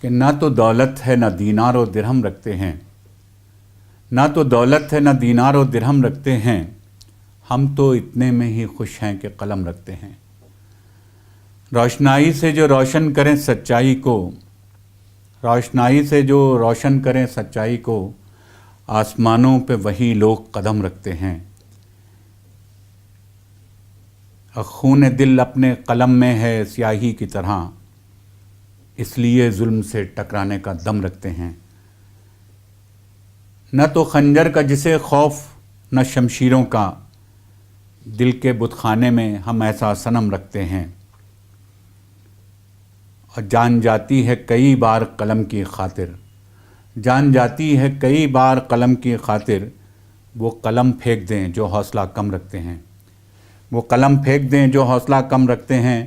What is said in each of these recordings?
کہ نہ تو دولت ہے نہ دینار و درہم رکھتے ہیں، نہ تو دولت ہے نہ دینار و درہم رکھتے ہیں، ہم تو اتنے میں ہی خوش ہیں کہ قلم رکھتے ہیں۔ روشنائی سے جو روشن کریں سچائی کو، روشنائی سے جو روشن کریں سچائی کو، آسمانوں پہ وہی لوگ قدم رکھتے ہیں۔ خون دل اپنے قلم میں ہے سیاہی کی طرح، اس لیے ظلم سے ٹکرانے کا دم رکھتے ہیں۔ نہ تو خنجر کا جسے خوف نہ شمشیروں کا، دل کے بت خانے میں ہم ایسا صنم رکھتے ہیں۔ اور جان جاتی ہے کئی بار قلم کی خاطر، جان جاتی ہے کئی بار قلم کی خاطر، وہ قلم پھینک دیں جو حوصلہ کم رکھتے ہیں، وہ قلم پھینک دیں جو حوصلہ کم رکھتے ہیں۔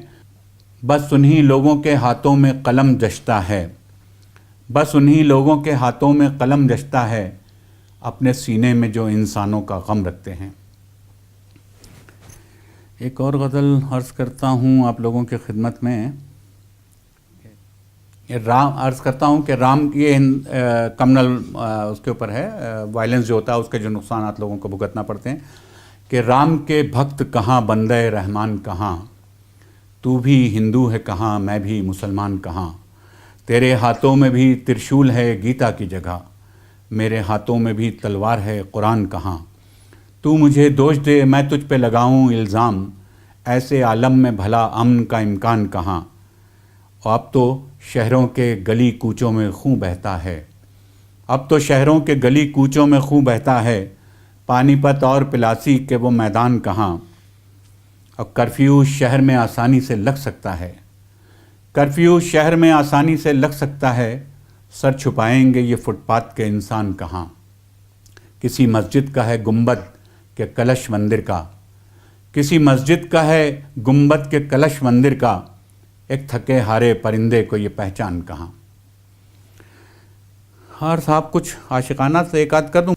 بس انہی لوگوں کے ہاتھوں میں قلم جچتا ہے، بس انہی لوگوں کے ہاتھوں میں قلم جچتا ہے، اپنے سینے میں جو انسانوں کا غم رکھتے ہیں۔ ایک اور غزل عرض کرتا ہوں آپ لوگوں کی خدمت میں۔ عرض کرتا ہوں کہ رام کی کمنل اس کے اوپر ہے، وائلنس جو ہوتا ہے اس کے جو نقصانات لوگوں کو بھگتنا پڑتے ہیں، کہ رام کے بھکت کہاں بندہ رحمان کہاں، تو بھی ہندو ہے کہاں میں بھی مسلمان کہاں، تیرے ہاتھوں میں بھی ترشول ہے گیتا کی جگہ، میرے ہاتھوں میں بھی تلوار ہے قرآن کہاں، تو مجھے دوش دے میں تجھ پہ لگاؤں الزام، ایسے عالم میں بھلا امن کا امکان کہاں۔ اور اب تو شہروں کے گلی کوچوں میں خون بہتا ہے، اب تو شہروں کے گلی کوچوں میں خون بہتا ہے، پانی پت اور پلاسی کے وہ میدان کہاں۔ اور کرفیو شہر میں آسانی سے لگ سکتا ہے، کرفیو شہر میں آسانی سے لگ سکتا ہے، سر چھپائیں گے یہ فٹ پاتھ کے انسان کہاں۔ کسی مسجد کا ہے گنبد کے کلش مندر کا، کسی مسجد کا ہے گنبد کے کلش مندر کا، ایک تھکے ہارے پرندے کو یہ پہچان کہاں۔ اور صاحب کچھ عاشقانہ سے ایک آدھ کر دوں۔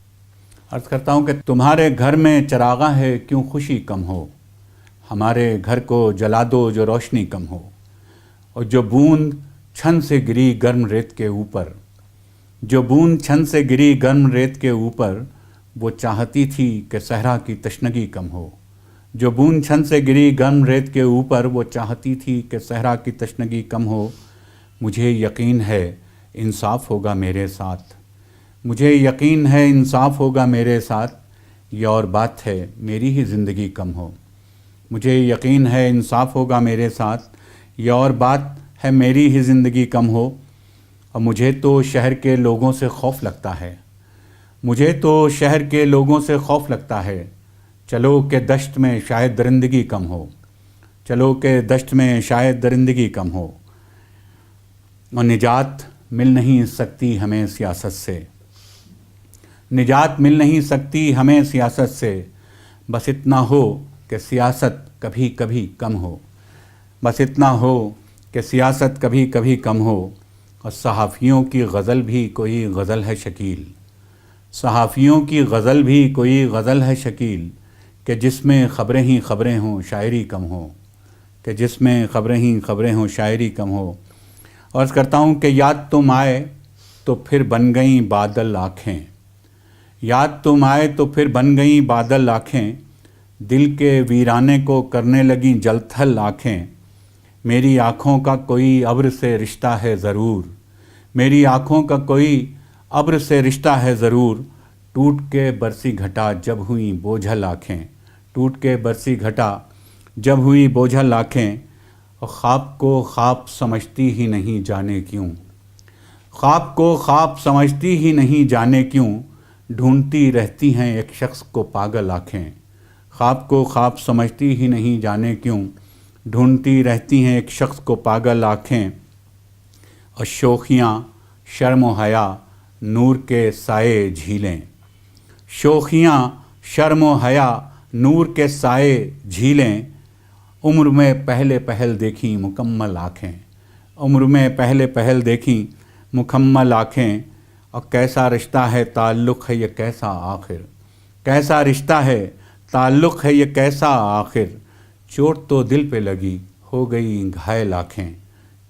عرض کرتا ہوں کہ تمہارے گھر میں چراغاں ہے کیوں خوشی کم ہو، ہمارے گھر کو جلا دو جو روشنی کم ہو۔ اور جو بوند چھن سے گری گرم ریت کے اوپر، جو بوند چھن سے گری گرم ریت کے اوپر، وہ چاہتی تھی کہ صحرا کی تشنگی کم ہو۔ جو بوند چھن سے گری گرم ریت کے اوپر، وہ چاہتی تھی کہ صحرا کی تشنگی کم ہو۔ مجھے یقین ہے انصاف ہوگا میرے ساتھ، مجھے یقین ہے انصاف ہوگا میرے ساتھ، یہ اور بات ہے میری ہی زندگی کم ہو۔ مجھے یقین ہے انصاف ہوگا میرے ساتھ، یہ اور بات ہے میری ہی زندگی کم ہو۔ اور مجھے تو شہر کے لوگوں سے خوف لگتا ہے، مجھے تو شہر کے لوگوں سے خوف لگتا ہے، چلو کہ دشت میں شاید درندگی کم ہو، چلو کہ دشت میں شاید درندگی کم ہو۔ اور نجات مل نہیں سکتی ہمیں سیاست سے، نجات مل نہیں سکتی ہمیں سیاست سے، بس اتنا ہو کہ سیاست کبھی کبھی کم ہو، بس اتنا ہو کہ سیاست کبھی کبھی کم ہو۔ اور صحافیوں کی غزل بھی کوئی غزل ہے شکیل، صحافیوں کی غزل بھی کوئی غزل ہے شکیل، کہ جس میں خبریں ہی خبریں ہوں شاعری کم ہو، کہ جس میں خبریں ہی خبریں ہوں شاعری کم ہو۔ عرض کرتا ہوں کہ یاد تم آئے تو پھر بن گئیں بادل آنکھیں، یاد تم آئے تو پھر بن گئیں بادل آنکھیں، دل کے ویرانے کو کرنے لگیں جل تھل آنکھیں۔ میری آنکھوں کا کوئی ابر سے رشتہ ہے ضرور، میری آنکھوں کا کوئی ابر سے رشتہ ہے ضرور، ٹوٹ کے برسی گھٹا جب ہوئیں بوجھل آنکھیں، ٹوٹ کے برسی گھٹا جب ہوئی بوجھل آنکھیں۔ اور خواب کو خواب سمجھتی ہی نہیں جانے کیوں، خواب کو خواب سمجھتی ہی نہیں جانے کیوں، ڈھونڈتی رہتی ہیں ایک شخص کو پاگل آنکھیں، خواب کو خواب سمجھتی ہی نہیں جانے کیوں، ڈھونڈتی رہتی ہیں ایک شخص کو پاگل آنکھیں۔ اور شوخیاں شرم و حیا نور کے سائے جھیلیں، شوخیاں شرم و حیا نور کے سائے جھیلیں، عمر میں پہلے پہل دیکھیں مکمل آنکھیں، عمر میں پہلے پہل دیکھیں مکمل آنکھیں۔ اور کیسا رشتہ ہے تعلق ہے یہ کیسا آخر، کیسا رشتہ ہے تعلق ہے یہ کیسا آخر، چوٹ تو دل پہ لگی ہو گئی گھائل آنکھیں،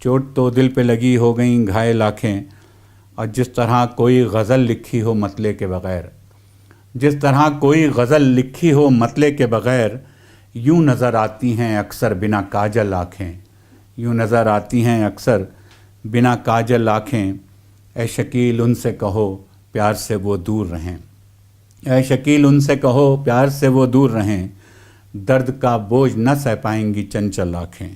چوٹ تو دل پہ لگی ہو گئیں گھائل آنکھیں، اور جس طرح کوئی غزل لکھی ہو مطلع کے بغیر، جس طرح کوئی غزل لکھی ہو مطلع کے بغیر، یوں نظر آتی ہیں اکثر بنا کاجل آنکھیں، یوں نظر آتی ہیں اکثر بنا کاجل آنکھیں۔ اے شکیل ان سے کہو پیار سے وہ دور رہیں، اے شکیل ان سے کہو پیار سے وہ دور رہیں، درد کا بوجھ نہ سہ پائیں گی چنچل آنکھیں۔